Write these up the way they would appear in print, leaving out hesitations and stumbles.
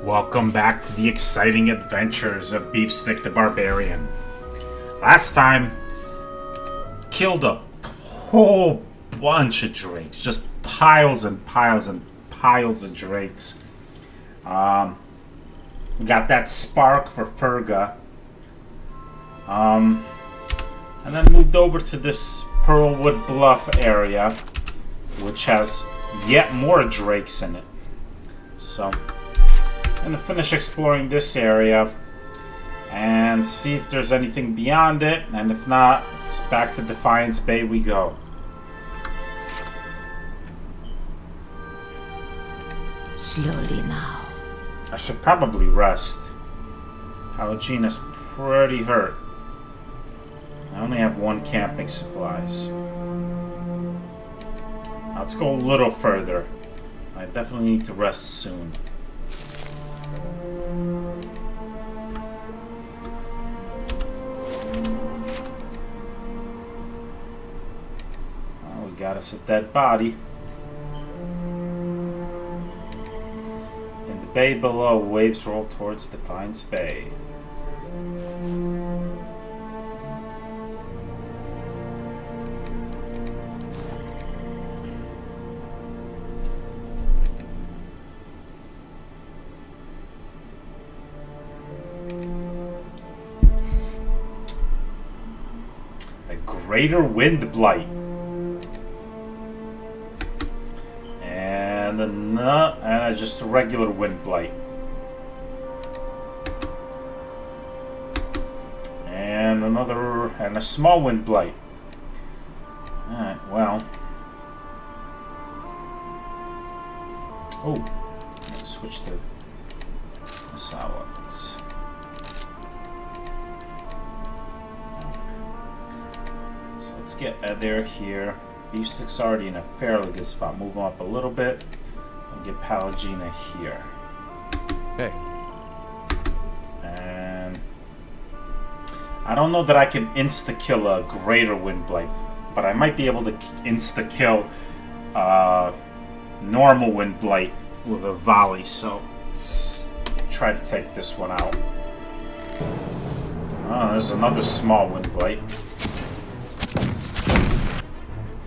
Welcome back to the exciting adventures of Beefstick the Barbarian. Last time, killed a whole bunch of drakes. Just piles and piles and piles of drakes. Got that spark for Ferga. And then moved over to this Pearlwood Bluff area, which has yet more drakes in it. So I'm gonna finish exploring this area and see if there's anything beyond it, and if not, it's back to Defiance Bay we go. Slowly now. I should probably rest. Palagina's pretty hurt. I only have one camping supplies. Now let's go a little further. I definitely need to rest soon. Oh, we got us a dead body. In the bay below, waves roll towards Defiance Bay. Greater Wind Blight. And just a regular Wind Blight. And a small Wind Blight. Alright, well. Oh, let's switch to missile weapons. Let's get Adair here. Beefstick's already in a fairly good spot. Move him up a little bit. And get Palagina here. Hey. And I don't know that I can insta-kill a Greater Windblight, but I might be able to insta-kill normal Windblight with a volley. So let's try to take this one out. Oh, there's another small Windblight.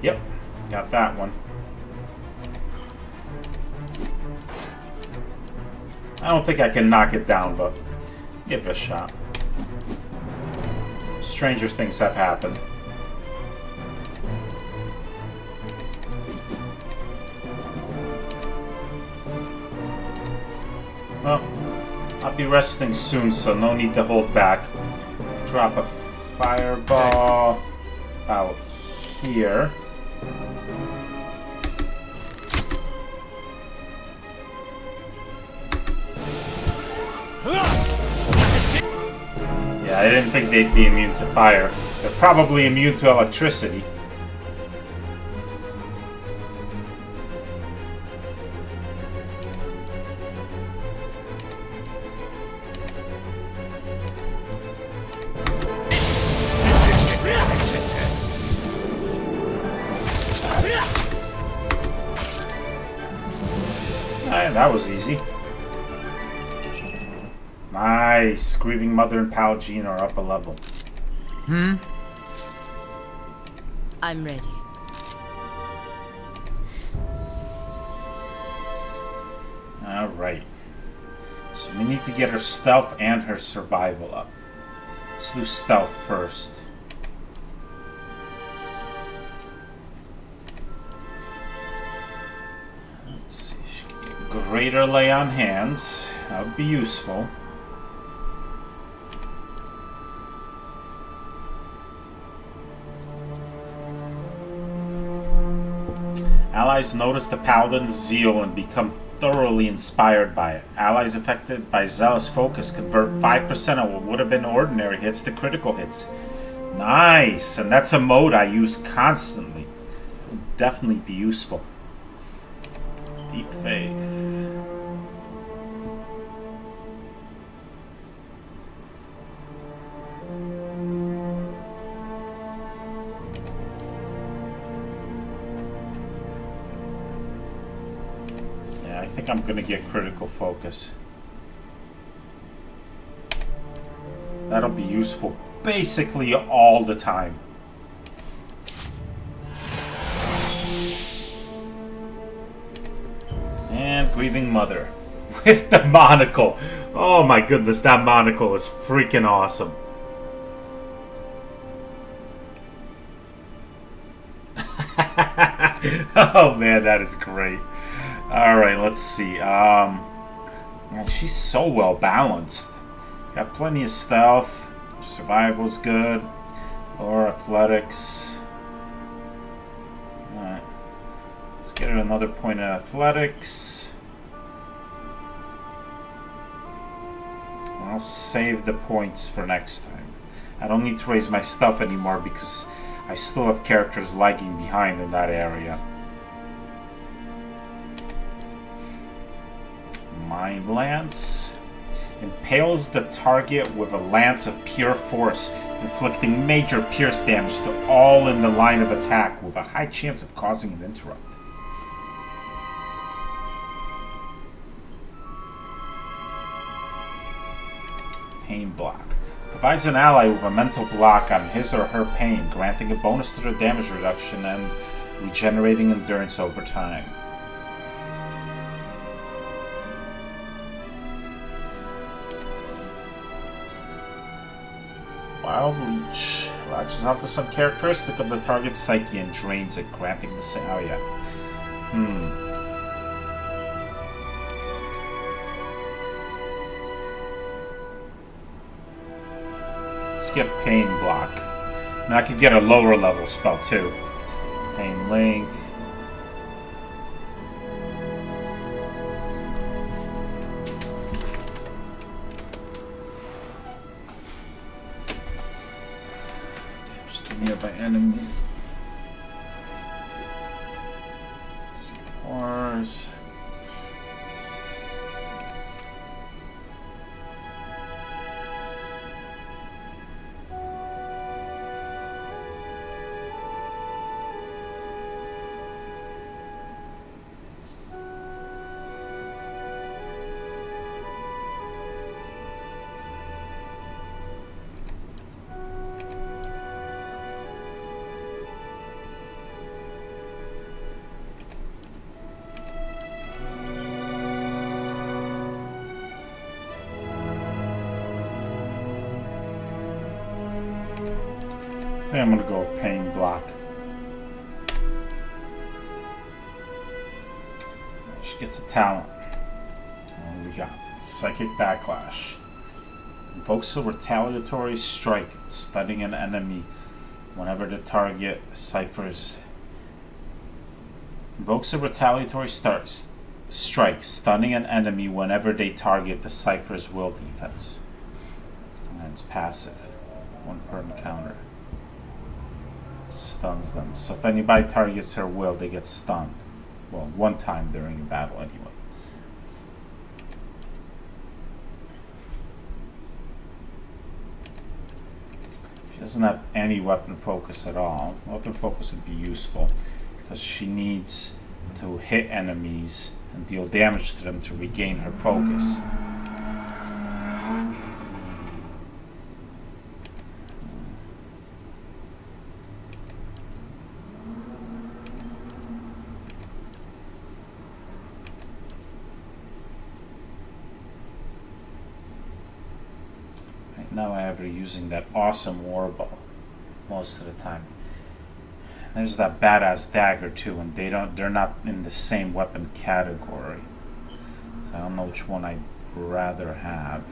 Yep, got that one. I don't think I can knock it down, but give it a shot. Stranger things have happened. Well, I'll be resting soon, so no need to hold back. Drop a fireball out here. Yeah, I didn't think they'd be immune to fire. They're probably immune to electricity. That was easy. Nice. Grieving Mother and Palagina are up a level. I'm ready. Alright. So we need to get her stealth and her survival up. Let's do stealth first. Let's see. She can get greater lay on hands. That would be useful. Allies notice the Paladin's zeal and become thoroughly inspired by it. Allies affected by zealous focus convert 5% of what would have been ordinary hits to critical hits. Nice! And that's a mode I use constantly. It will definitely be useful. Deep Faith. I think I'm gonna get critical focus. That'll be useful basically all the time. And Grieving Mother. With the monocle. Oh my goodness, that monocle is freaking awesome. Oh man, that is great. Alright, let's see. She's so well balanced. Got plenty of stealth. Survival's good. Or athletics. Alright. Let's get her another point in athletics. I'll save the points for next time. I don't need to raise my stuff anymore because I still have characters lagging behind in that area. Mind Lance. Impales the target with a lance of pure force, inflicting major pierce damage to all in the line of attack with a high chance of causing an interrupt. Pain block. Provides an ally with a mental block on his or her pain, granting a bonus to their damage reduction and regenerating endurance over time. Wild Leech. Latches onto some characteristic of the target's psyche and drains it, granting the same. Oh, yeah. Let's get Pain Block. And I could get a lower level spell too. Pain Link. Damage to nearby enemies. Horrors. I'm gonna go with Pain Block. She gets a talent. What do we got? Psychic Backlash. Invokes a retaliatory strike, stunning an enemy whenever the target ciphers. Invokes a retaliatory strike, stunning an enemy whenever they target the cipher's will defense. And it's passive. One per encounter. Stuns them. So if anybody targets her will, they get stunned. Well, one time during a battle anyway. She doesn't have any weapon focus at all. Weapon focus would be useful because she needs to hit enemies and deal damage to them to regain her focus. Now I have her using that awesome warbow most of the time. There's that badass dagger too, and they're not in the same weapon category. So I don't know which one I'd rather have.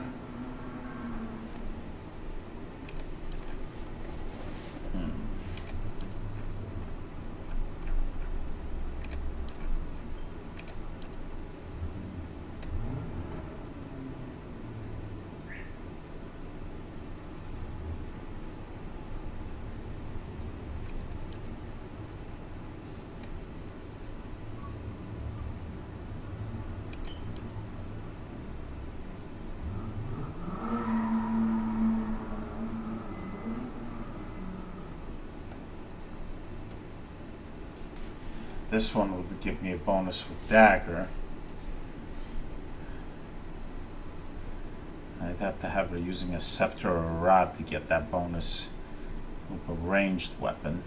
This one would give me a bonus with dagger. I'd have to have her using a scepter or a rod to get that bonus with a ranged weapon.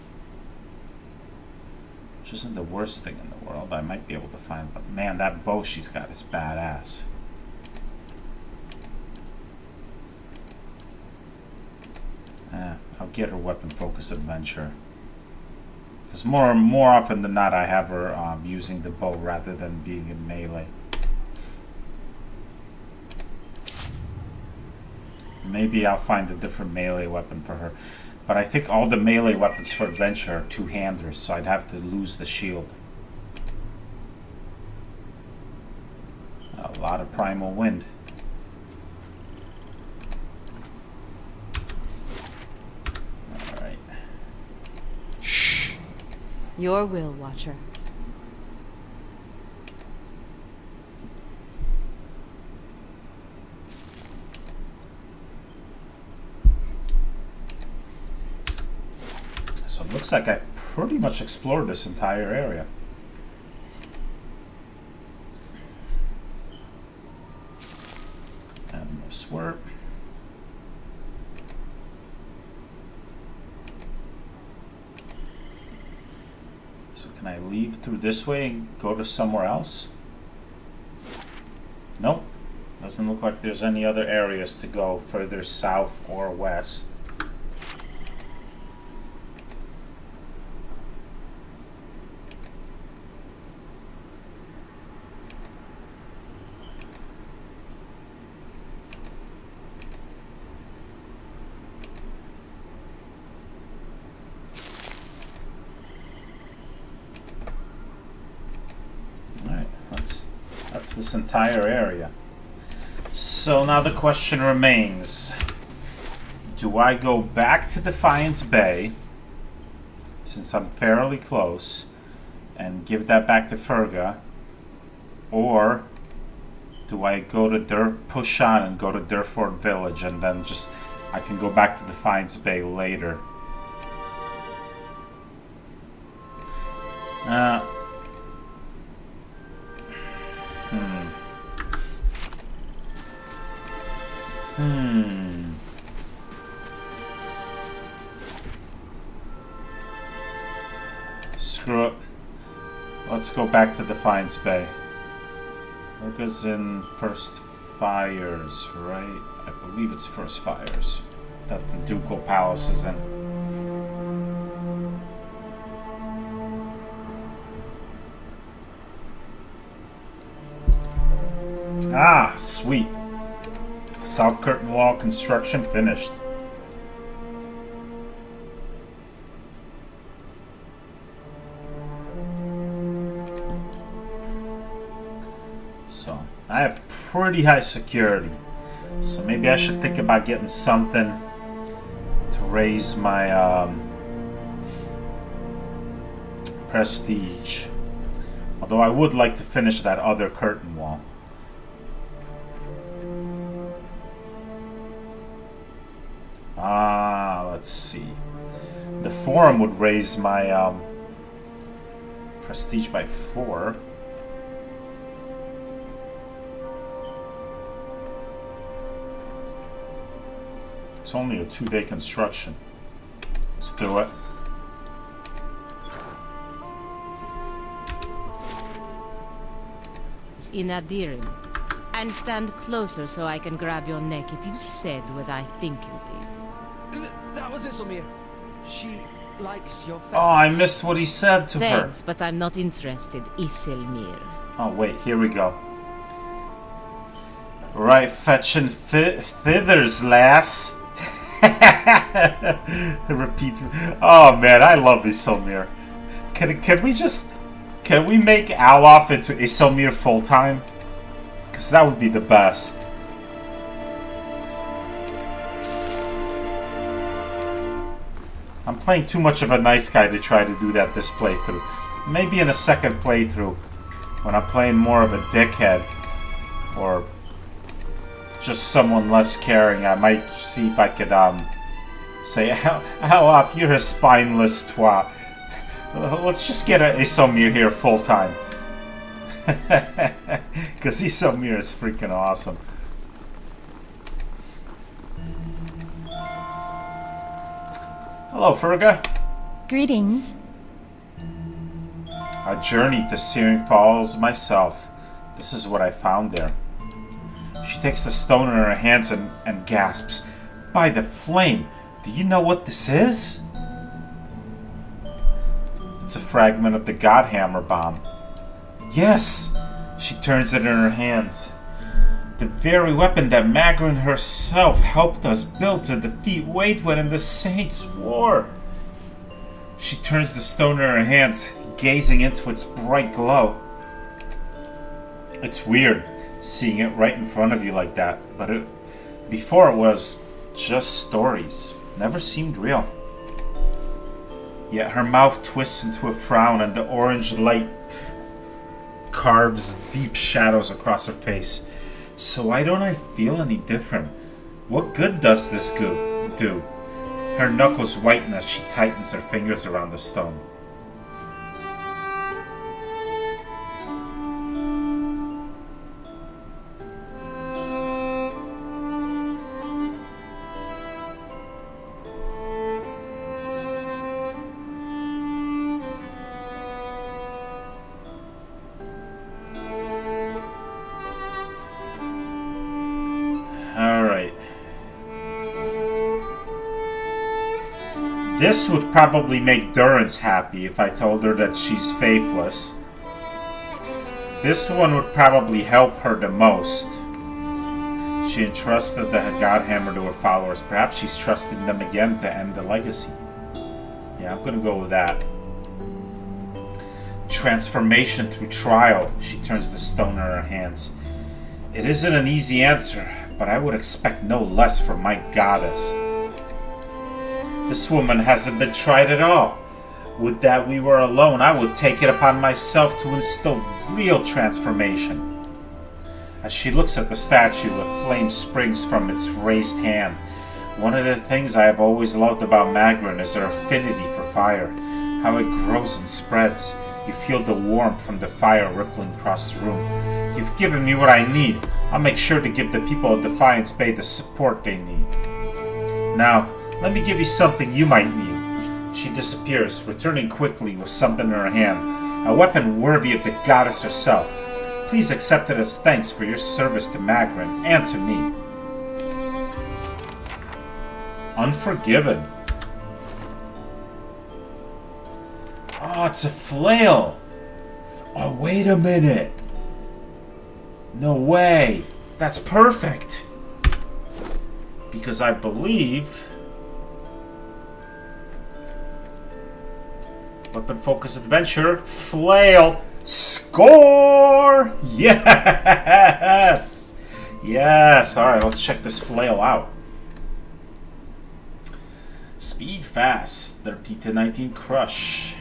Which isn't the worst thing in the world. I might be able to find, but man, that bow she's got is badass. I'll get her weapon focus adventure. Because more often than not, I have her using the bow rather than being in melee. Maybe I'll find a different melee weapon for her. But I think all the melee weapons for adventure are two-handers, so I'd have to lose the shield. A lot of primal wind. Alright. Shh. Your will, Watcher. So it looks like I pretty much explored this entire area. And the swerve. So can I leave through this way and go to somewhere else? Nope. Doesn't look like there's any other areas to go further south or west. That's this entire area. So now the question remains, do I go back to Defiance Bay, since I'm fairly close, and give that back to Ferga, or do I go to push on and go to Durford Village, and then just I can go back to Defiance Bay later? Screw it. Let's go back to Defiance Bay. Ferga's in First Fires, right? I believe it's First Fires that the Ducal Palace is in. Ah, sweet. South Curtain Wall construction finished. So, I have pretty high security. So maybe I should think about getting something to raise my prestige. Although I would like to finish that other curtain wall. Let's see. The Forum would raise my prestige by 4. It's only a 2-day construction. Let's do it. In Adirim. And stand closer so I can grab your neck if you said what I think you did. That was Isilmir. She likes your face. Oh, I missed what he said to her. Thanks, but I'm not interested, Isilmir. Oh, wait, here we go. Right, fetching thithers, lass. Repeat. Oh man, I love Isilmir. Can we make Alof into Isilmir full time? Because that would be the best. I'm playing too much of a nice guy to try to do that this playthrough. Maybe in a second playthrough, when I'm playing more of a dickhead, or just someone less caring, I might see if I could say, Alof, you're a spineless twat. Let's just get Isilmir here full time. Because Isilmir is freaking awesome. Hello, Ferga. Greetings. I journeyed to Searing Falls myself. This is what I found there. She takes the stone in her hands and gasps. By the flame, do you know what this is? It's a fragment of the Godhammer bomb. Yes! She turns it in her hands. The very weapon that Magrin herself helped us build to defeat Waidwen in the Saints' War. She turns the stone in her hands, gazing into its bright glow. It's weird seeing it right in front of you like that, but before it was just stories. Never seemed real. Yet her mouth twists into a frown and the orange light carves deep shadows across her face. So why don't I feel any different? What good does this do? Her knuckles whiten as she tightens her fingers around the stone. Alright. This would probably make Durance happy if I told her that she's faithless. This one would probably help her the most. She entrusted the Godhammer to her followers. Perhaps she's trusting them again to end the legacy. Yeah, I'm gonna go with that. Transformation through trial. She turns the stone in her hands. It isn't an easy answer, but I would expect no less from my goddess. This woman hasn't been tried at all. Would that we were alone, I would take it upon myself to instill real transformation. As she looks at the statue, a flame springs from its raised hand. One of the things I have always loved about Magrin is her affinity for fire, how it grows and spreads. You feel the warmth from the fire rippling across the room. You've given me what I need. I'll make sure to give the people of Defiance Bay the support they need. Now, let me give you something you might need. She disappears, returning quickly with something in her hand. A weapon worthy of the goddess herself. Please accept it as thanks for your service to Magrin and to me. Unforgiven. Oh, it's a flail. Oh, wait a minute. No way. That's perfect. Because I believe... Weapon focus adventure. Flail. Score! Yes! Yes. Alright, let's check this flail out. Speed fast. 13 to 19 crush.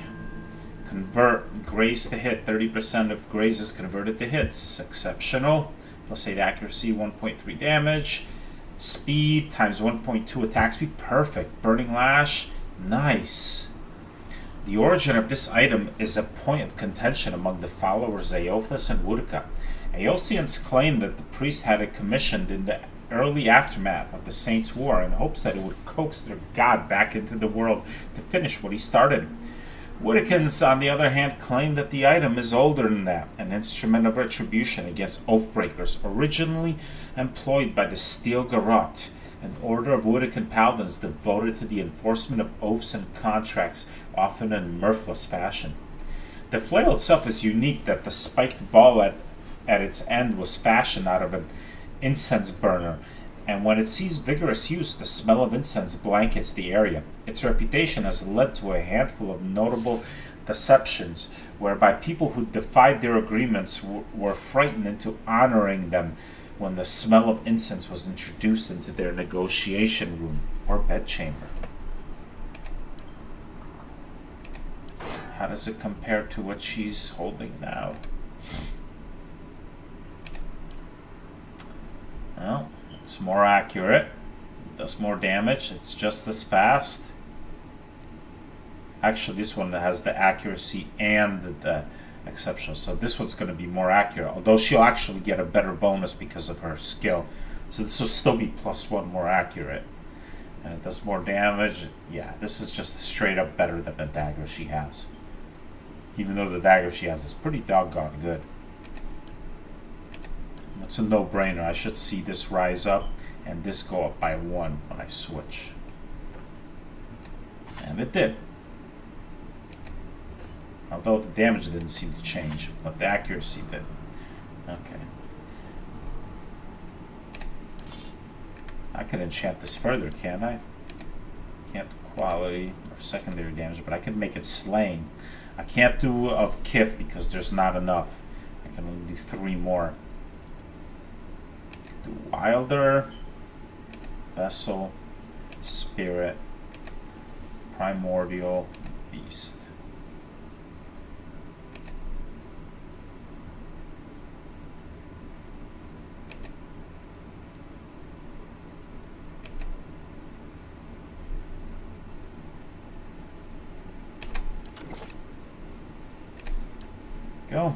Convert graze to hit. 30% of graze is converted to hits. Exceptional. Plus 8 accuracy, 1.3 damage. Speed times 1.2 attack speed. Perfect. Burning lash. Nice. The origin of this item is a point of contention among the followers of Aeothas and Woodica. Aeocians claim that the priest had it commissioned in the early aftermath of the Saints' War in hopes that it would coax their god back into the world to finish what he started. Woodicans, on the other hand, claim that the item is older than that, an instrument of retribution against oathbreakers originally employed by the Steel Garrote, an order of Woodican paladins devoted to the enforcement of oaths and contracts, often in mirthless fashion. The flail itself is unique that the spiked ball at its end was fashioned out of an incense burner, and when it sees vigorous use, the smell of incense blankets the area. Its reputation has led to a handful of notable deceptions, whereby people who defied their agreements were frightened into honoring them when the smell of incense was introduced into their negotiation room or bedchamber. How does it compare to what she's holding now? Well, it's more accurate. It does more damage. It's just as fast. Actually, this one has the accuracy and the exceptional. So this one's going to be more accurate. Although she'll actually get a better bonus because of her skill. So this will still be +1 more accurate. And it does more damage. Yeah, this is just straight up better than the dagger she has. Even though the dagger she has is pretty doggone good. It's a no-brainer. I should see this rise up and this go up by 1 when I switch. And it did. Although the damage didn't seem to change, but the accuracy did. Okay. I can enchant this further, can't I? Can't do quality or secondary damage, but I can make it slaying. I can't do of Kip because there's not enough. I can only do 3 more. Do Wilder, Vessel, Spirit, Primordial, Beast. Go.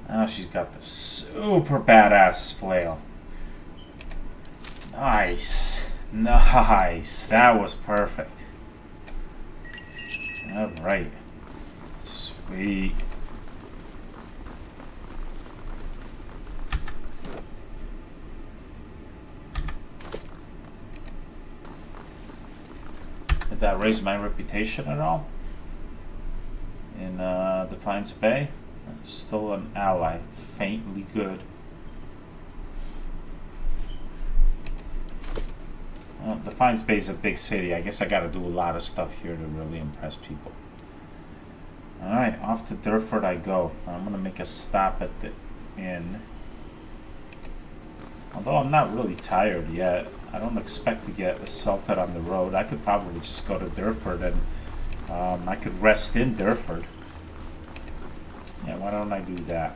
Now she's got the super badass flail. Nice. Nice. That was perfect. Alright. Sweet. Did that raise my reputation at all? In Defiance Bay? Still an ally. Faintly good. Defiance Bay is a big city. I guess I gotta do a lot of stuff here to really impress people. Alright, off to Durford I go. I'm gonna make a stop at the inn. Although I'm not really tired yet. I don't expect to get assaulted on the road. I could probably just go to Durford and I could rest in Durford. Yeah, why don't I do that?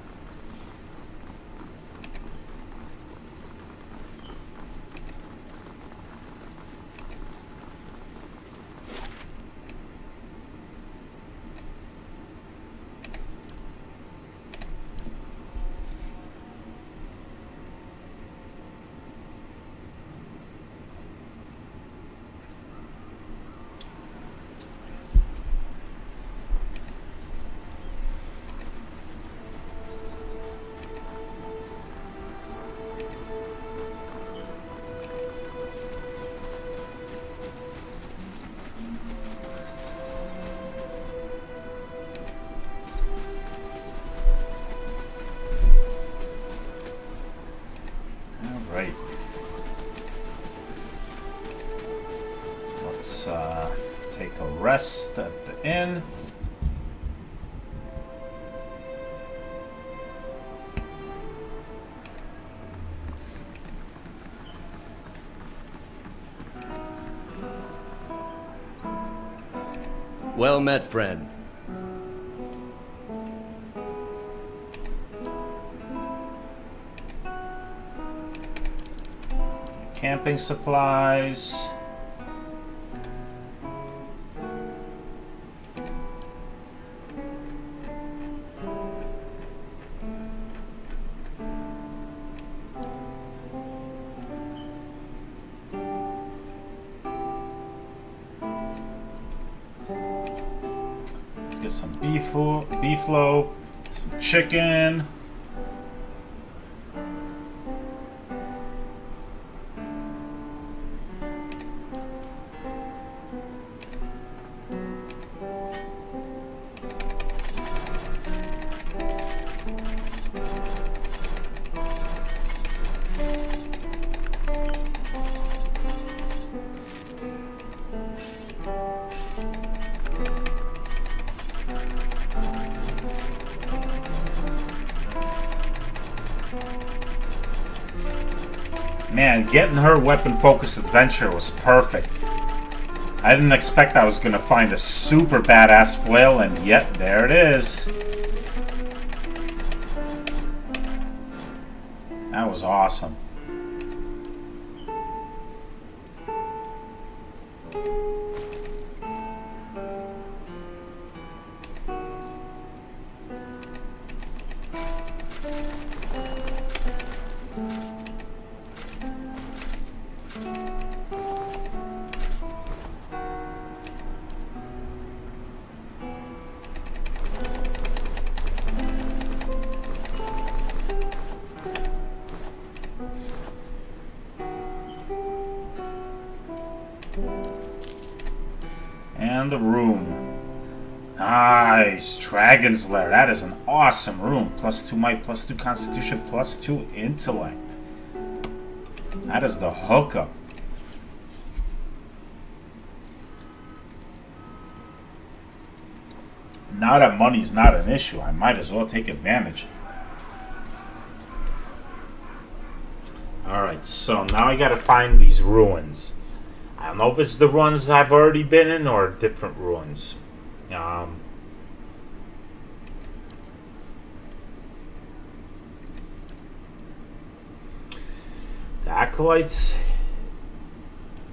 Take a rest at the inn. Well met, friend. Camping supplies. Get some beef loaf, some chicken. Man, getting her weapon-focused adventure was perfect. I didn't expect I was going to find a super badass flail, and yet there it is. That was awesome. And the room. Nice. Dragon's Lair. That is an awesome room. +2 might, +2 constitution, +2 intellect. That is the hookup. Now that money's not an issue, I might as well take advantage. Alright, so now I gotta find these ruins. I don't know if it's the ruins I've already been in or different ruins. The Acolytes'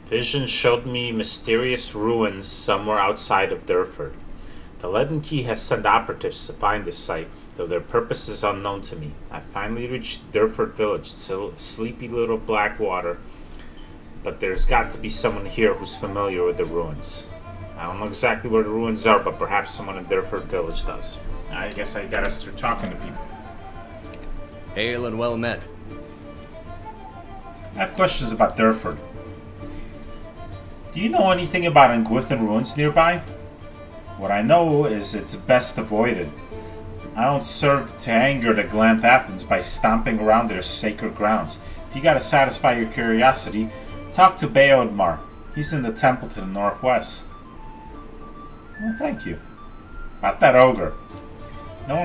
vision showed me mysterious ruins somewhere outside of Durford. The Leaden Key has sent operatives to find this site, though their purpose is unknown to me. I finally reached Durford Village, sleepy little Blackwater, but there's got to be someone here who's familiar with the ruins. I don't know exactly where the ruins are, but perhaps someone in Durford Village does. I guess I gotta start talking to people. Hail and well met. I have questions about Durford. Do you know anything about Engwithan ruins nearby? What I know is it's best avoided. I don't serve to anger the Glanthathans by stomping around their sacred grounds. If you gotta satisfy your curiosity, talk to Beodmar. He's in the temple to the northwest. Well, thank you. About that ogre. No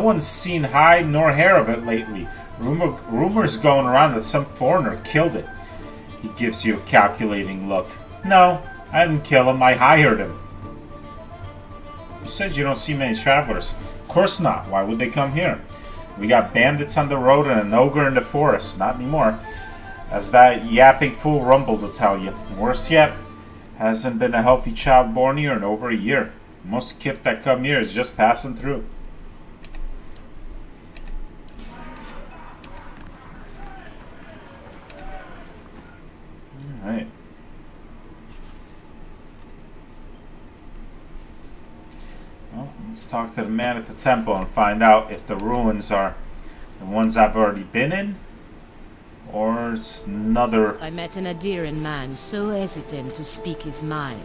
one's seen hide nor hair of it lately. Rumors going around that some foreigner killed it. He gives you a calculating look. No, I didn't kill him. I hired him. You said you don't see many travelers. Of course not. Why would they come here? We got bandits on the road and an ogre in the forest. Not anymore. As that yapping fool Rumble to tell you. Worse yet, hasn't been a healthy child born here in over a year. Most kith that come here is just passing through. Alright. Well, let's talk to the man at the temple and find out if the ruins are the ones I've already been in, or it's another... I met an Adiran man so hesitant to speak his mind.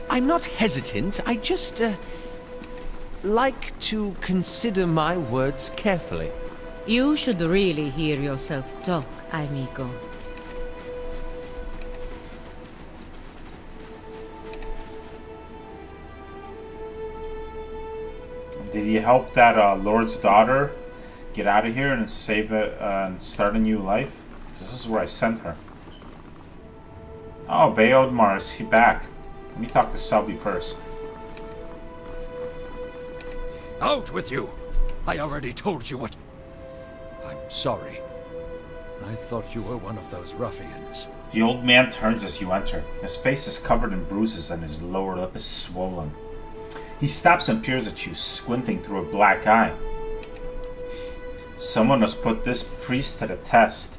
I'm not hesitant. I just, like to consider my words carefully. You should really hear yourself talk, amigo. Did he help that Lord's daughter get out of here and save it and start a new life? This is where I sent her. Oh, Beodmar, is he back? Let me talk to Selby first. Out with you! I already told you what... I'm sorry. I thought you were one of those ruffians. The old man turns as you enter. His face is covered in bruises and his lower lip is swollen. He stops and peers at you, squinting through a black eye. Someone has put this priest to the test,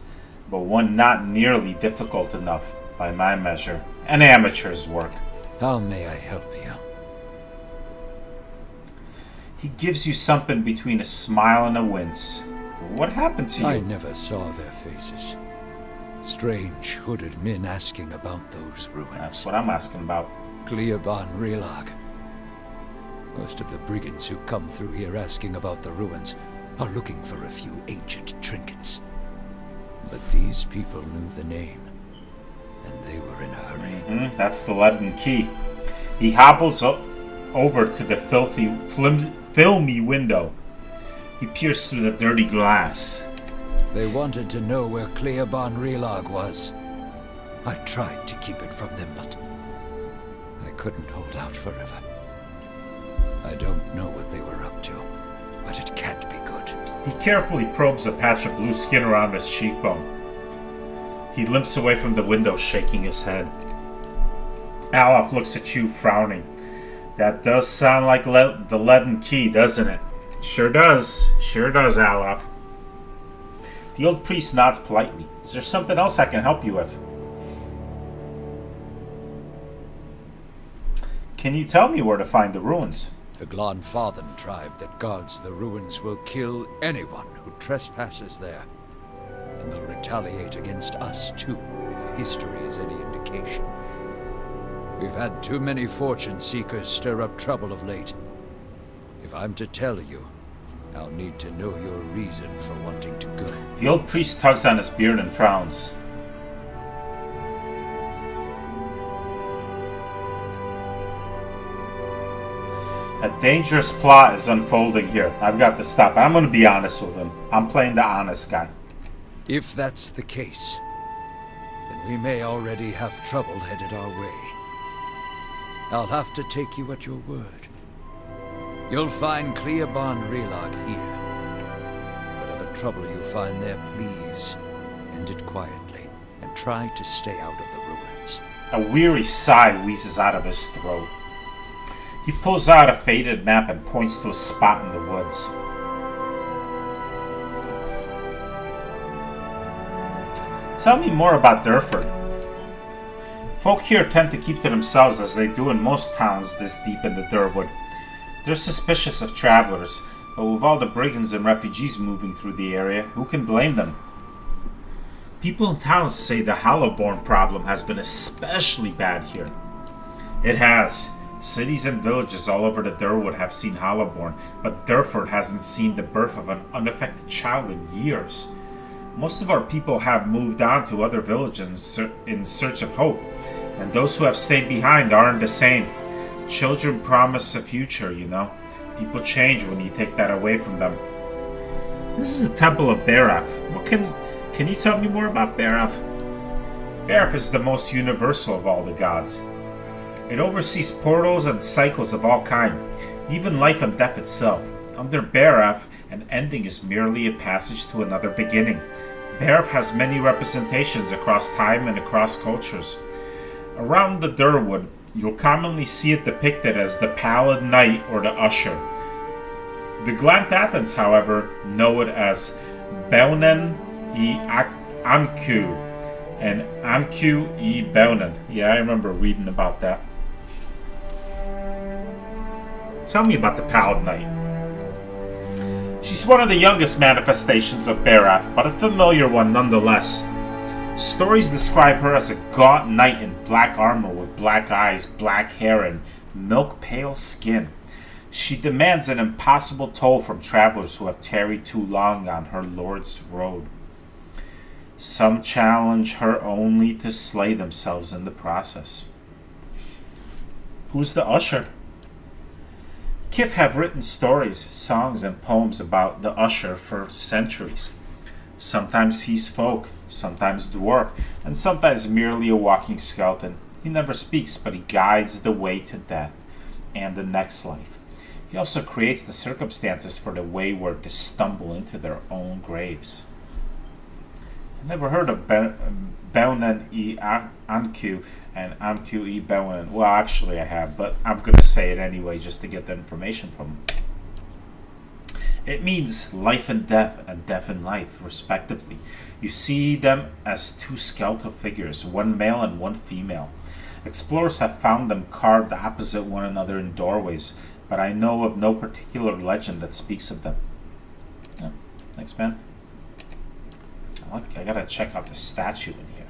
but one not nearly difficult enough, by my measure. An amateur's work. How may I help you? He gives you something between a smile and a wince. What happened to you? I never saw their faces. Strange hooded men asking about those ruins. That's what I'm asking about. Cleoban Relag. Most of the brigands who come through here asking about the ruins are looking for a few ancient trinkets. But these people knew the name, and they were in a hurry. That's the Leaden Key. He hobbles over to the filmy window. He peers through the dirty glass. They wanted to know where Cleoban Relag was. I tried to keep it from them, but I couldn't hold out forever. I don't know what they were up to, but it can't be good. He carefully probes a patch of blue skin around his cheekbone. He limps away from the window, shaking his head. Alaf looks at you, frowning. That does sound like the Leaden Key, doesn't it? Sure does. Sure does, Alaf. The old priest nods politely. Is there something else I can help you with? Can you tell me where to find the ruins? The Glanfathan tribe that guards the ruins will kill anyone who trespasses there. And they'll retaliate against us, too, if history is any indication. We've had too many fortune seekers stir up trouble of late. If I'm to tell you, I'll need to know your reason for wanting to go. The old priest tugs on his beard and frowns. A dangerous plot is unfolding here. I've got to stop. I'm going to be honest with him. I'm playing the honest guy. If that's the case, then we may already have trouble headed our way. I'll have to take you at your word. You'll find Cleoban Relag here. Whatever trouble you find there, please end it quietly and try to stay out of the ruins. A weary sigh wheezes out of his throat. He pulls out a faded map and points to a spot in the woods. Tell me more about Durford. Folk here tend to keep to themselves as they do in most towns this deep in the Durwood. They're suspicious of travelers, but with all the brigands and refugees moving through the area, who can blame them? People in towns say the Hollowborn problem has been especially bad here. It has. Cities and villages all over the Durwood have seen Hollowborn, but Durford hasn't seen the birth of an unaffected child in years. Most of our people have moved on to other villages in search of hope, and those who have stayed behind aren't the same. Children promise a future, you know. People change when you take that away from them. This is the Temple of Barath. Can you tell me more about Barath? Barath is the most universal of all the gods. It oversees portals and cycles of all kind, even life and death itself. Under Barath, an ending is merely a passage to another beginning. Barath has many representations across time and across cultures. Around the Durwood, you'll commonly see it depicted as the Pallid Knight or the Usher. The Glanthathans, however, know it as Belnen I Anku and Anku I Belnen. Yeah, I remember reading about that. Tell me about the Pallid Knight. She's one of the youngest manifestations of Barath, but a familiar one nonetheless. Stories describe her as a gaunt knight in black armor with black eyes, black hair, and milk-pale skin. She demands an impossible toll from travelers who have tarried too long on her lord's road. Some challenge her only to slay themselves in the process. Who's the Usher? Kith have written stories, songs, and poems about the Usher for centuries. Sometimes he's folk, sometimes dwarf, and sometimes merely a walking skeleton. He never speaks, but he guides the way to death and the next life. He also creates the circumstances for the wayward to stumble into their own graves. I've never heard of Belnen I Anku and Anku I Belnen. Well, actually I have, but I'm going to say it anyway just to get the information from him. It means life and death and life, respectively. You see them as two skeletal figures, one male and one female. Explorers have found them carved opposite one another in doorways, but I know of no particular legend that speaks of them. Yeah, thanks, man. I gotta check out the statue in here.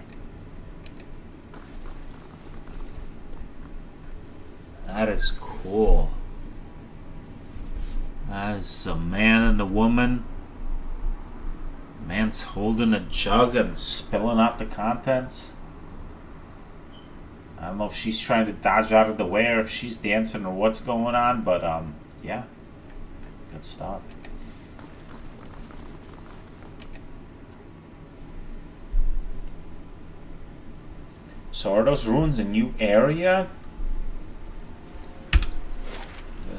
That is cool. That's a man and a woman. Man's holding a jug and spilling out the contents. I don't know if she's trying to dodge out of the way or if she's dancing or what's going on, but yeah. Good stuff. So are those ruins a new area? Do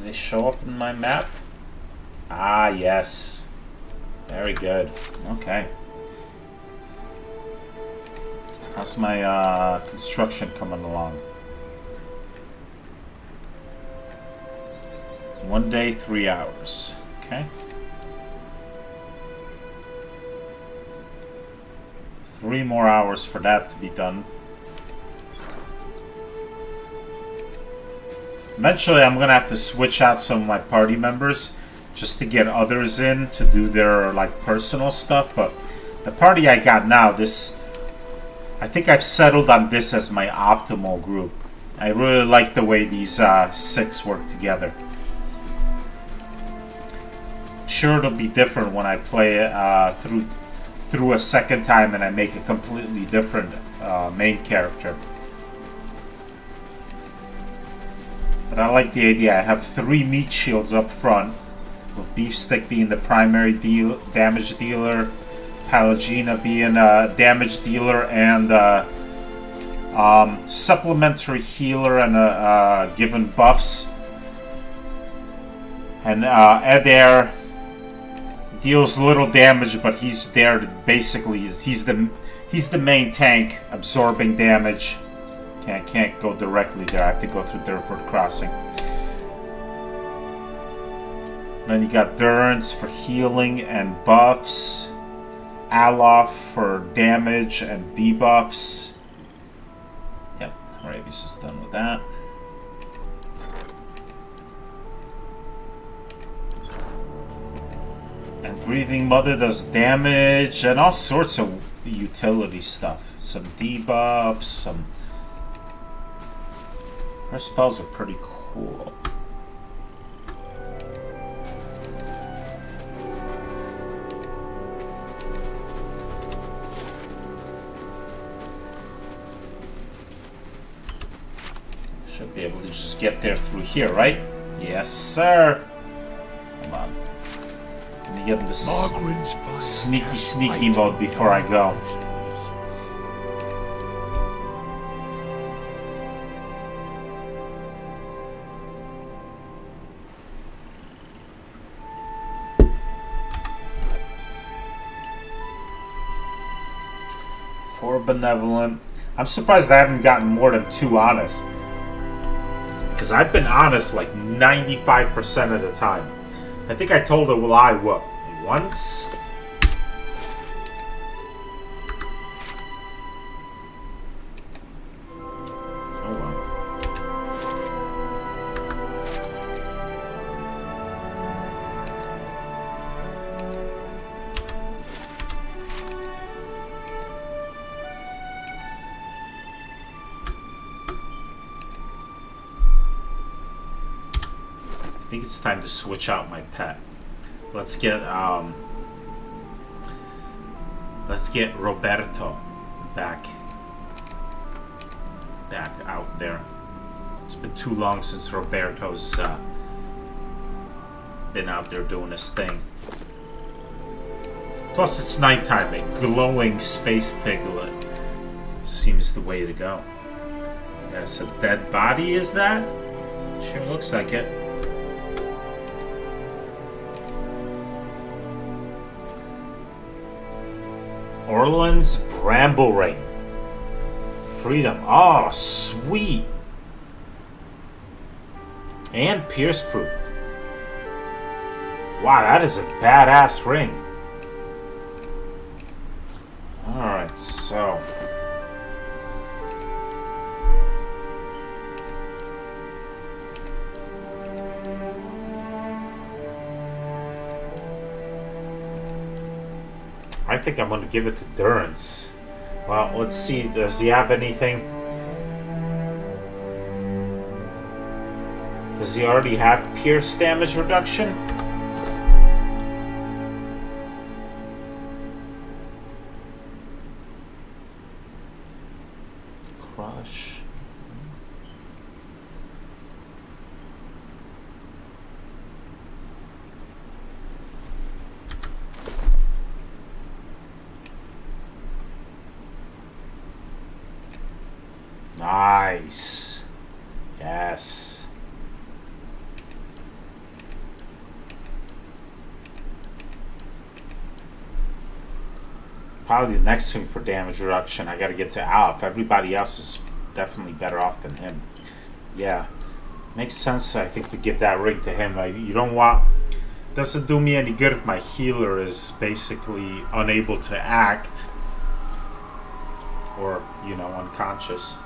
they show up in my map? Ah, yes. Very good. Okay. How's my construction coming along? 1 day, 3 hours. Okay. 3 more hours for that to be done. Eventually, I'm going to have to switch out some of my party members just to get others in to do their like personal stuff. But the party I got now, I think I've settled on this as my optimal group. I really like the way these 6 work together. Sure, it'll be different when I play it through a second time and I make a completely different main character. But I like the idea. I have 3 meat shields up front, with Beefstick being the primary damage dealer, Palagina being a damage dealer and supplementary healer and given buffs. And Adair deals little damage, but he's there to basically he's the main tank, absorbing damage. Can't go directly there. I have to go through Durford Crossing. Then you got Durance for healing and buffs, Alof for damage and debuffs. Yep, Arabius is done with that. And Breathing Mother does damage and all sorts of utility stuff. Some debuffs, some... Her spells are pretty cool. Should be able to just get there through here, right? Yes, sir. Come on. Let me get in this sneaky mode before I go. For benevolent. I'm surprised I haven't gotten more than 2 honest. Because I've been honest like 95% of the time. I think I told her, well, I what? Once? Oh well. I think it's time to switch out my pet. Let's get Roberto back out there. It's been too long since Roberto's been out there doing his thing. Plus it's nighttime. A glowing space piglet seems the way to go. That's a dead body, is that? Sure looks like it. Orland's Bramble Ring. Freedom. Oh, sweet. And Pierce Proof. Wow, that is a badass ring. Alright, so... I think I'm going to give it to Durance. Well, let's see. Does he have anything? Does he already have pierce damage reduction? Crush. Nice. Yes. Probably the next thing for damage reduction, I gotta get to Alf. Everybody else is definitely better off than him. Yeah. Makes sense, I think, to give that ring to him. Like, you don't want... Doesn't do me any good if my healer is basically unable to act. Or, you know, unconscious.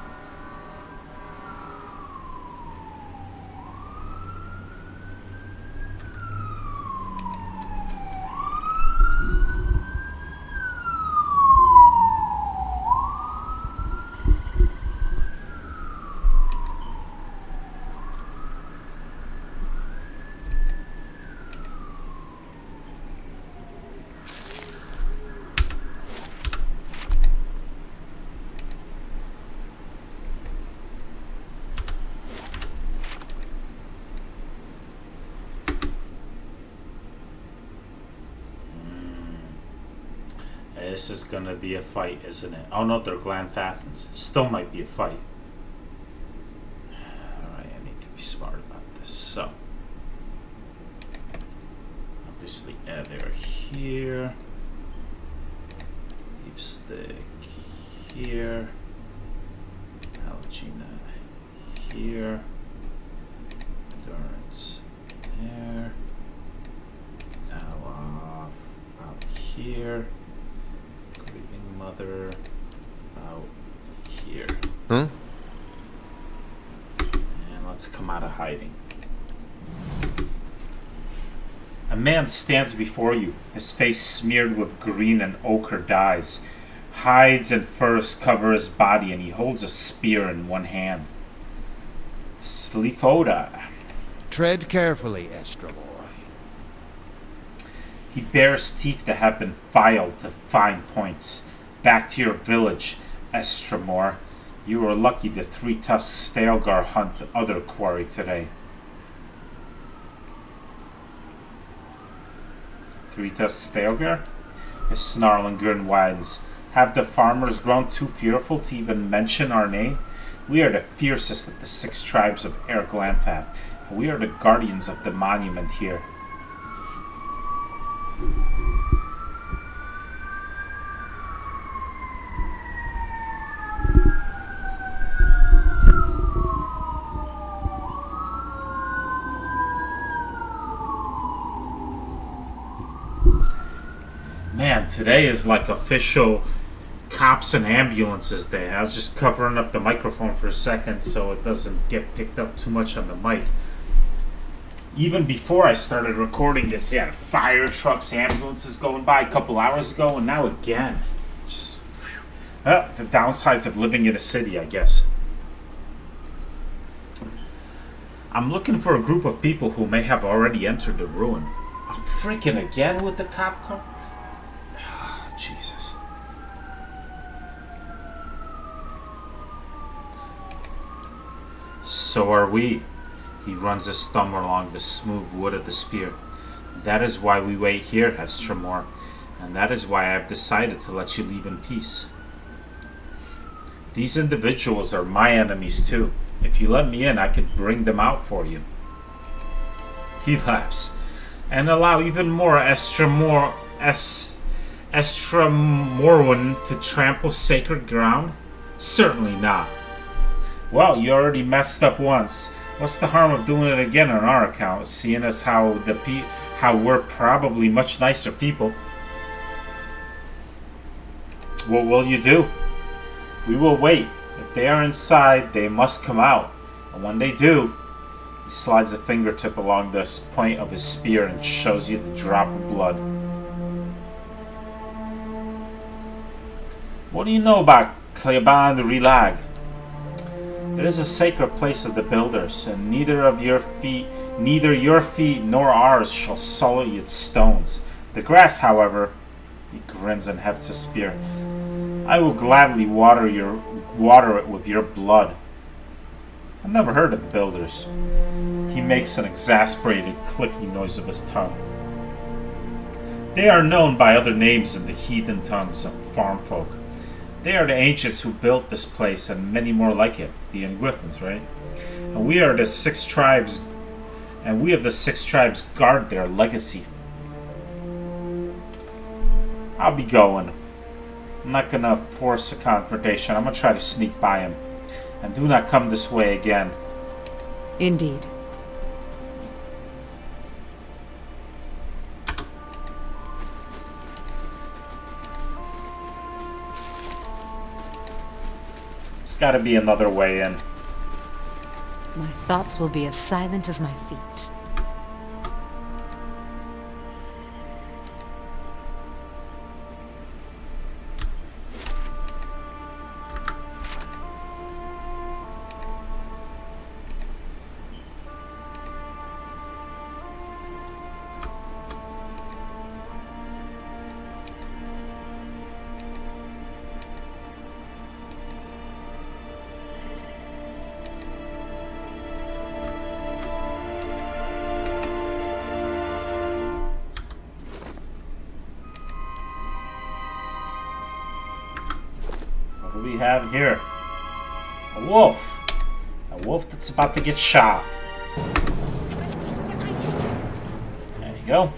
This is gonna be a fight, isn't it? Oh no, they're Glanfathans. Still might be a fight. Alright, I need to be smart about this. So, obviously, they're here. Leaf stick here. Algina here. Endurance there. Now off out here. Grieving mother out here. Hmm? And let's come out of hiding. A man stands before you, his face smeared with green and ochre dyes. Hides and furs cover his body, and he holds a spear in one hand. Slifoda. Tread carefully, Estramor. He bares teeth that have been filed to fine points. Back to your village, Estramor. You were lucky the three-tusked Stalgar hunt other quarry today. Three-tusked Stalgar? His snarling grin widens. Have the farmers grown too fearful to even mention our name? We are the fiercest of the 6 tribes of Erglanfath, and we are the guardians of the monument here. Man, today is like official cops and ambulances day. I was just covering up the microphone for a second so it doesn't get picked up too much on the mic. Even before I started recording this, yeah, fire trucks, ambulances going by a couple hours ago, and now again. Just the downsides of living in a city, I guess. I'm looking for a group of people who may have already entered the ruin. Oh, freaking again with the cop car? Oh, Jesus. So are we. He runs his thumb along the smooth wood of the spear. That is why we wait here, Estramor, and that is why I have decided to let you leave in peace. These individuals are my enemies too. If you let me in, I could bring them out for you. He laughs. And allow even more Estramorwan to trample sacred ground? Certainly not. Well, you already messed up once. What's the harm of doing it again on our account, seeing as how we're probably much nicer people? What will you do? We will wait. If they are inside, they must come out. And when they do, he slides a fingertip along the point of his spear and shows you the drop of blood. What do you know about Cleban the Relag? It is a sacred place of the builders, and neither your feet nor ours shall sully its stones. The grass, however, he grins and hefts a spear. I will gladly water it with your blood. I've never heard of the builders. He makes an exasperated clicking noise of his tongue. They are known by other names in the heathen tongues of farm folk. They are the ancients who built this place and many more like it. The Engwithans, right? And we of the 6 tribes guard their legacy. I'll be going. I'm not gonna force a confrontation. I'm gonna try to sneak by him. And do not come this way again. Indeed. There's gotta be another way in. My thoughts will be as silent as my feet. What do we have here? A wolf. A wolf that's about to get shot. There you go.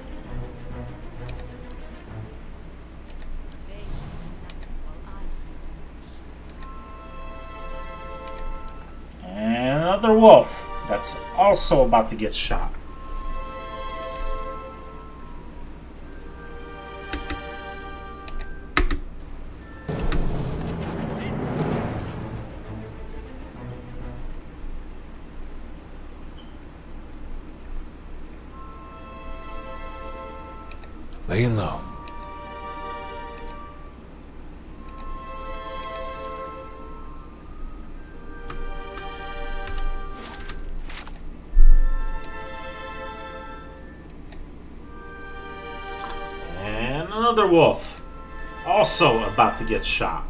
And another wolf that's also about to get shot. Laying low. And another wolf, also about to get shot.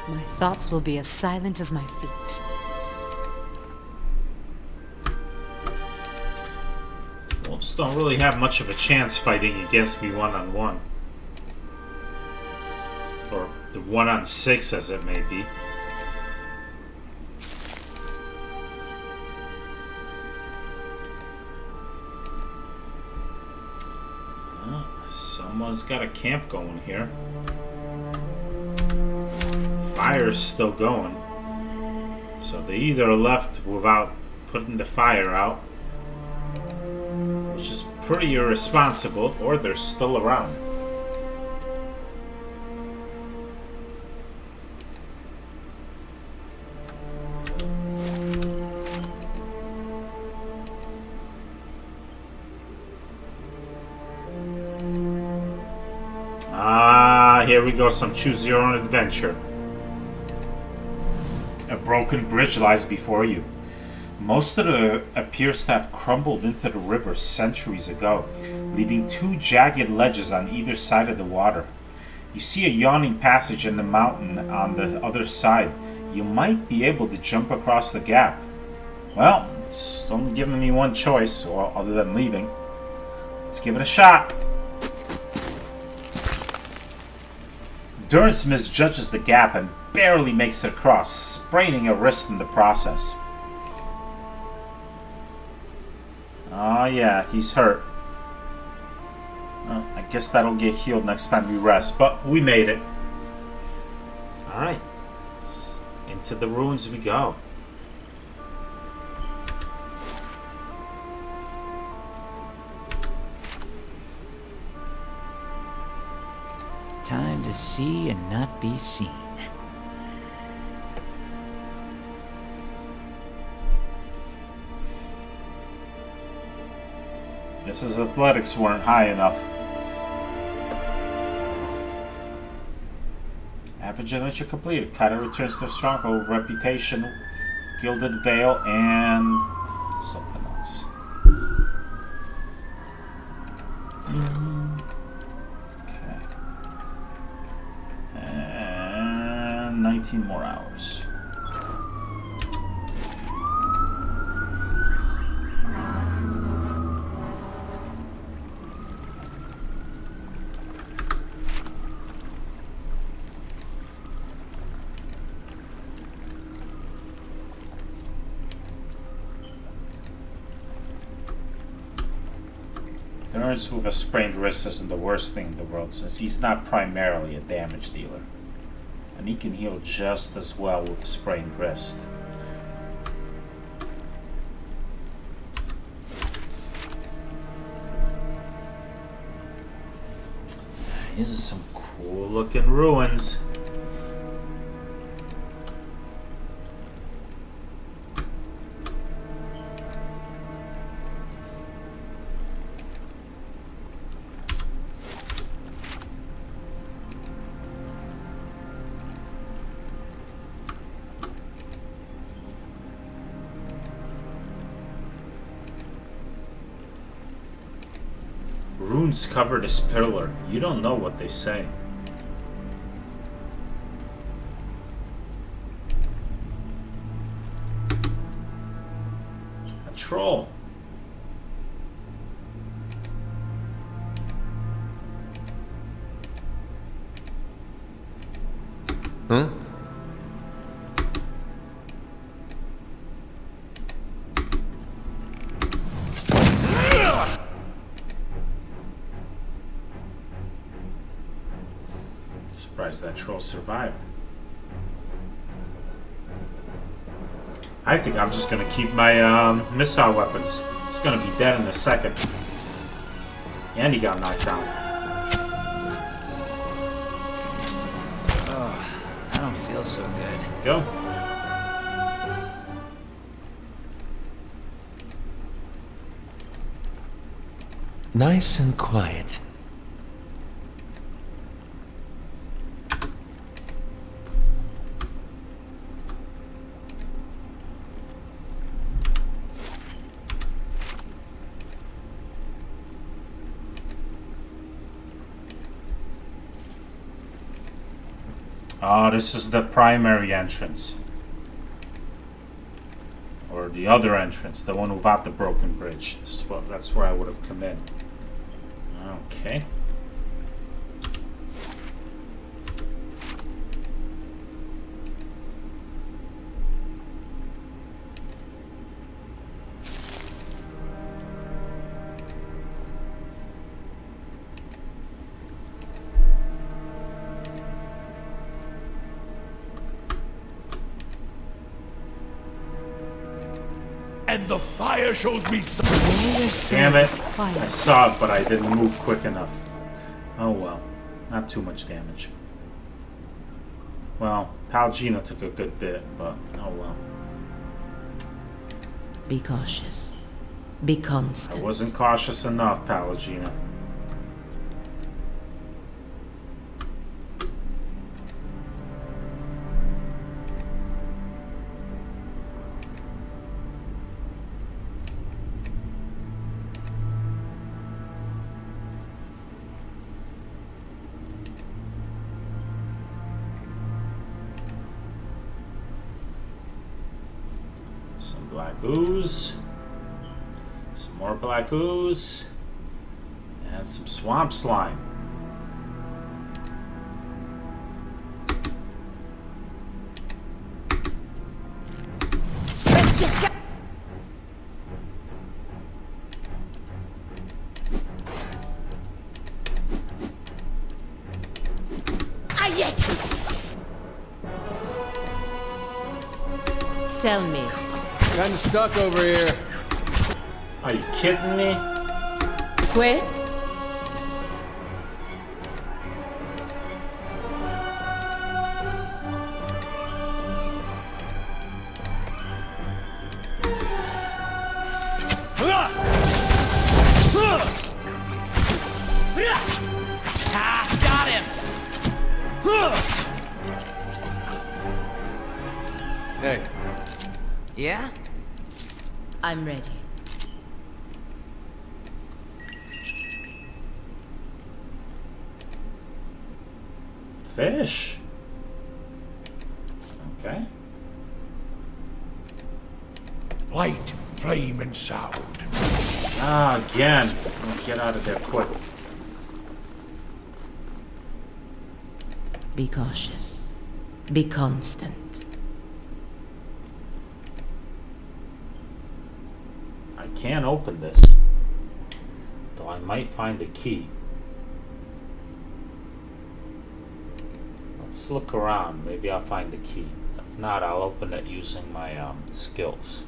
My thoughts will be as silent as my feet. Wolves don't really have much of a chance fighting against me one-on-one. Or the 1-on-6 as it may be. Someone's got a camp going here. Fire's still going. So they either left without putting the fire out, which is pretty irresponsible, or they're still around. Here we go, some choose your own adventure. A broken bridge lies before you. Most of it appears to have crumbled into the river centuries ago, leaving two jagged ledges on either side of the water. You see a yawning passage in the mountain on the other side. You might be able to jump across the gap. Well, it's only giving me one choice, well, other than leaving. Let's give it a shot. Durance misjudges the gap and barely makes it across, spraining a wrist in the process. Oh yeah, he's hurt. Well, I guess that'll get healed next time we rest, but we made it. Alright, into the ruins we go. Time to see and not be seen. Guess his athletics weren't high enough. Average adventure completed. Kata returns to stronghold, reputation, gilded veil, and something else. Okay. And 19 more hours. Durance with a sprained wrist isn't the worst thing in the world, since he's not primarily a damage dealer. And he can heal just as well with a sprained wrist. These are some cool looking ruins. Runes cover this pillar. You don't know what they say. troll. Huh? Surprised that troll survived. I think I'm just gonna keep my missile weapons. He's gonna be dead in a second. And he got knocked down. Oh, I don't feel so good. Go. Nice and quiet. Oh, this is the primary entrance. Or the other entrance, the one without the broken bridge. That's where I would have come in. Okay. And the fire shows me some. Damn it. I saw it, but I didn't move quick enough. Oh well. Not too much damage. Well, Palgina took a good bit, but oh well. Be cautious. Be I constant. wasn't cautious enough, Palgina. Some black ooze. Some more black ooze. And some swamp slime. Tell me, Kinda stuck over here. Are you kidding me? quit? Got him! Hey, Yeah? I'm ready. Fish. Okay. Light, flame, and sound. Ah, again. Oh, get out of there quick. Be cautious. Be constant. I can't open this. Though I might find a key. Let's look around. Maybe I'll find the key. If not, I'll open it using my skills.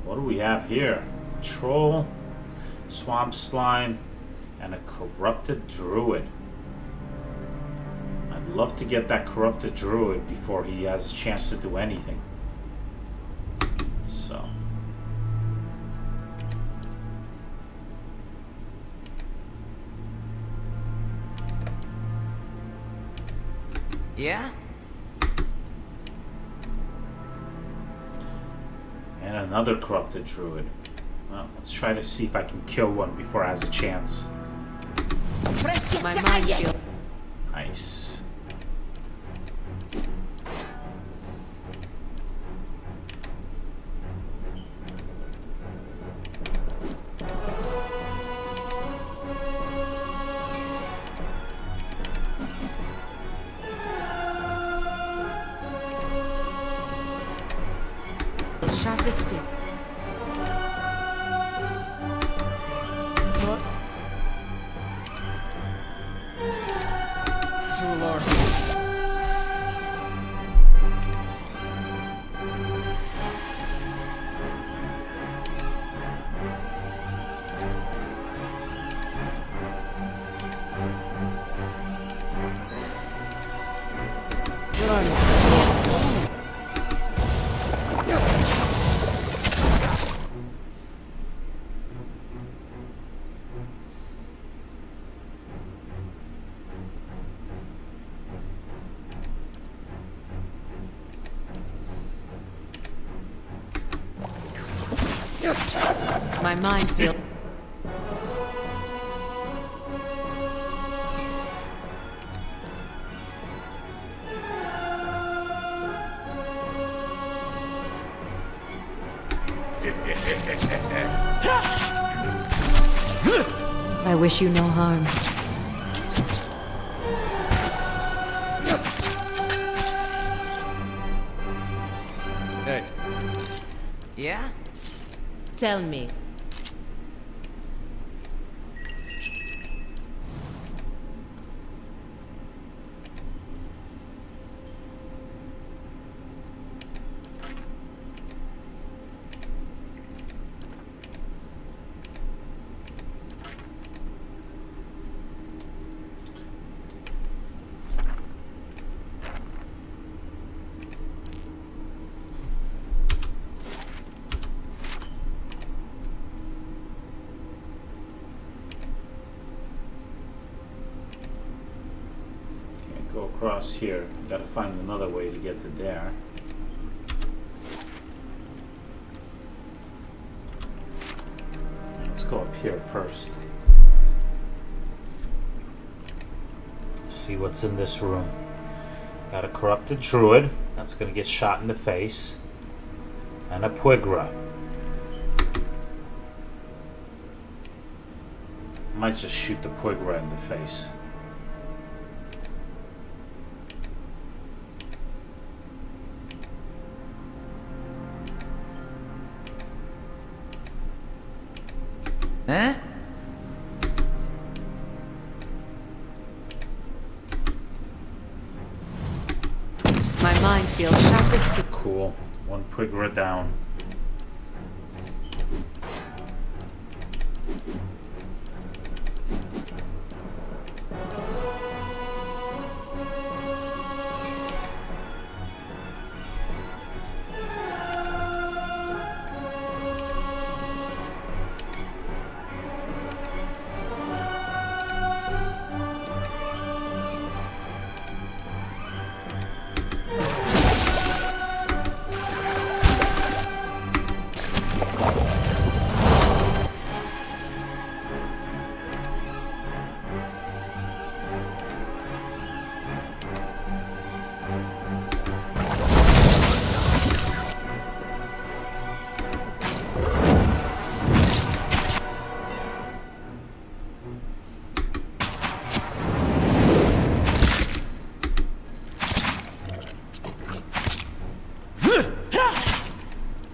What do we have here? Troll, swamp slime, and a corrupted druid. I'd love to get that corrupted druid before he has a chance to do anything. Yeah? And another corrupted druid. Well, let's try to see if I can kill one before it has a chance. My mind feels... Nice. sharp as stick. What? Too alarmed. My mind feels... I wish you no harm. Hey. Yeah? Tell me. Go across here. Gotta find another way to get to there. Let's go up here first. See what's in this room. Got a corrupted druid. That's gonna get shot in the face. And a Puigra. Might just shoot the Puigra in the face. Huh? My mind feels sharp as stick. Cool. One Puigra down.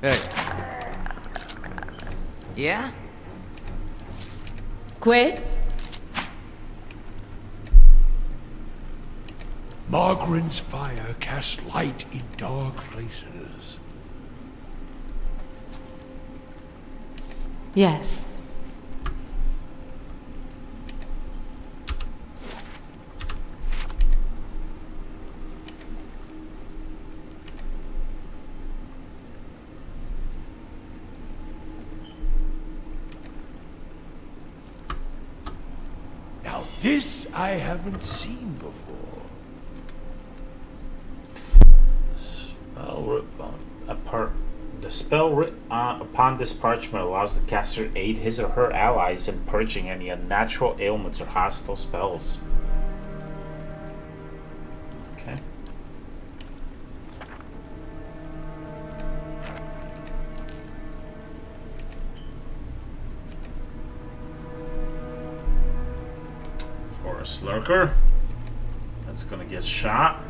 Hey. Yeah? Quaid? Margaren's fire casts light in dark places. Yes. Now this I haven't seen before. The spell written upon this parchment allows the caster to aid his or her allies in purging any unnatural ailments or hostile spells. Okay. Forest Lurker. That's gonna get shot.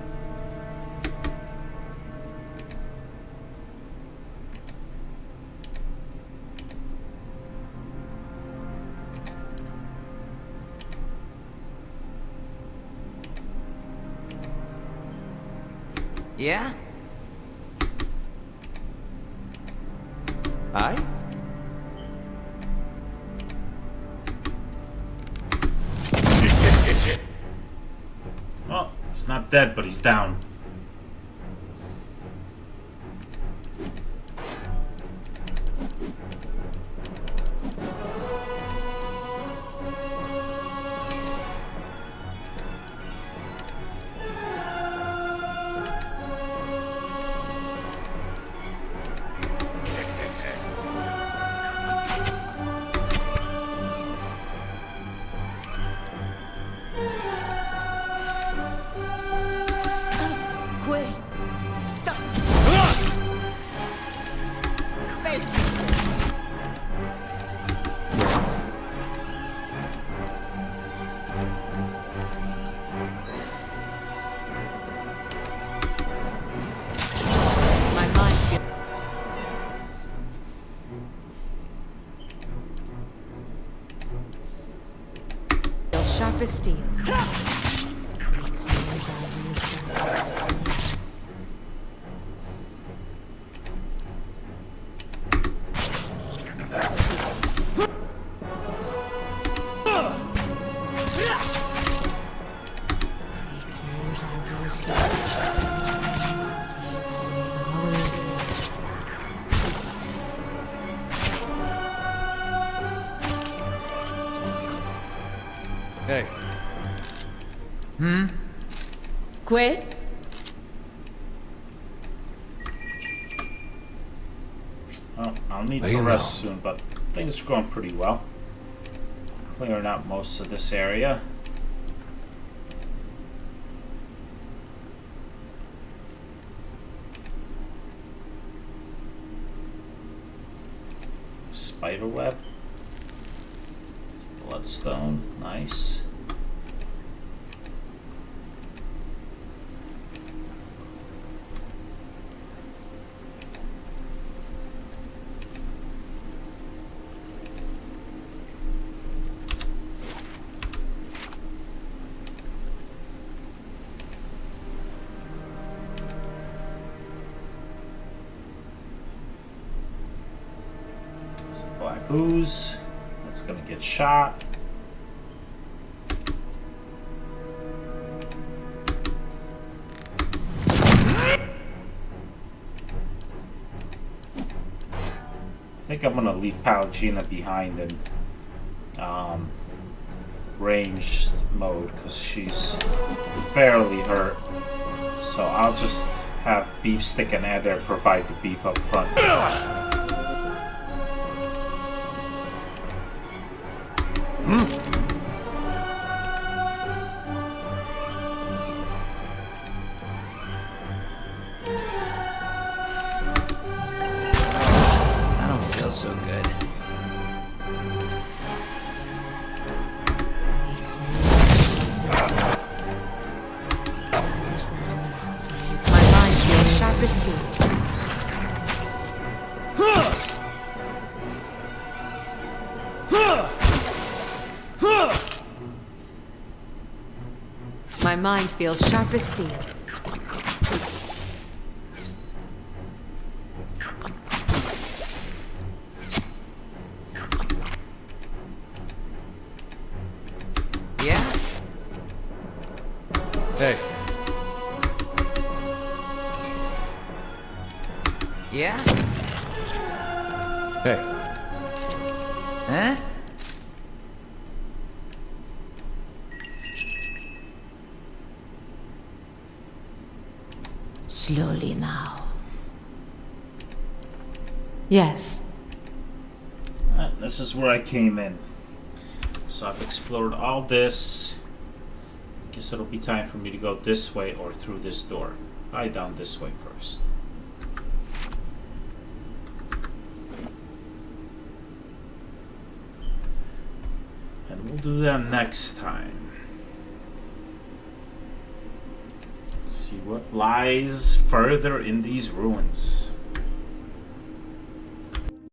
Yeah? Aye? Oh, he's not dead, but he's down. Quit. Stop. Fail. My mind feels sharp as steel. Hey, Quit. Well, I'll need Lay to him rest down. soon, but things are going pretty well. Clearing out most of this area. Spiderweb. Bloodstone. Nice. Some black ooze. That's gonna get shot. I think I'm gonna leave Palgina behind in ranged mode because she's fairly hurt. So I'll just have Beefstick and Eder provide the beef up front. I don't feel so good. My mind feels sharp as steel. My mind feels sharp as steel. Yeah? hey, Yeah? hey. Huh? Slowly now. Yes. This is where I came in. So I've explored all this. Guess it'll be time for me to go this way or through this door. Probably down this way first. And we'll do that next time. Let's see what lies further in these ruins.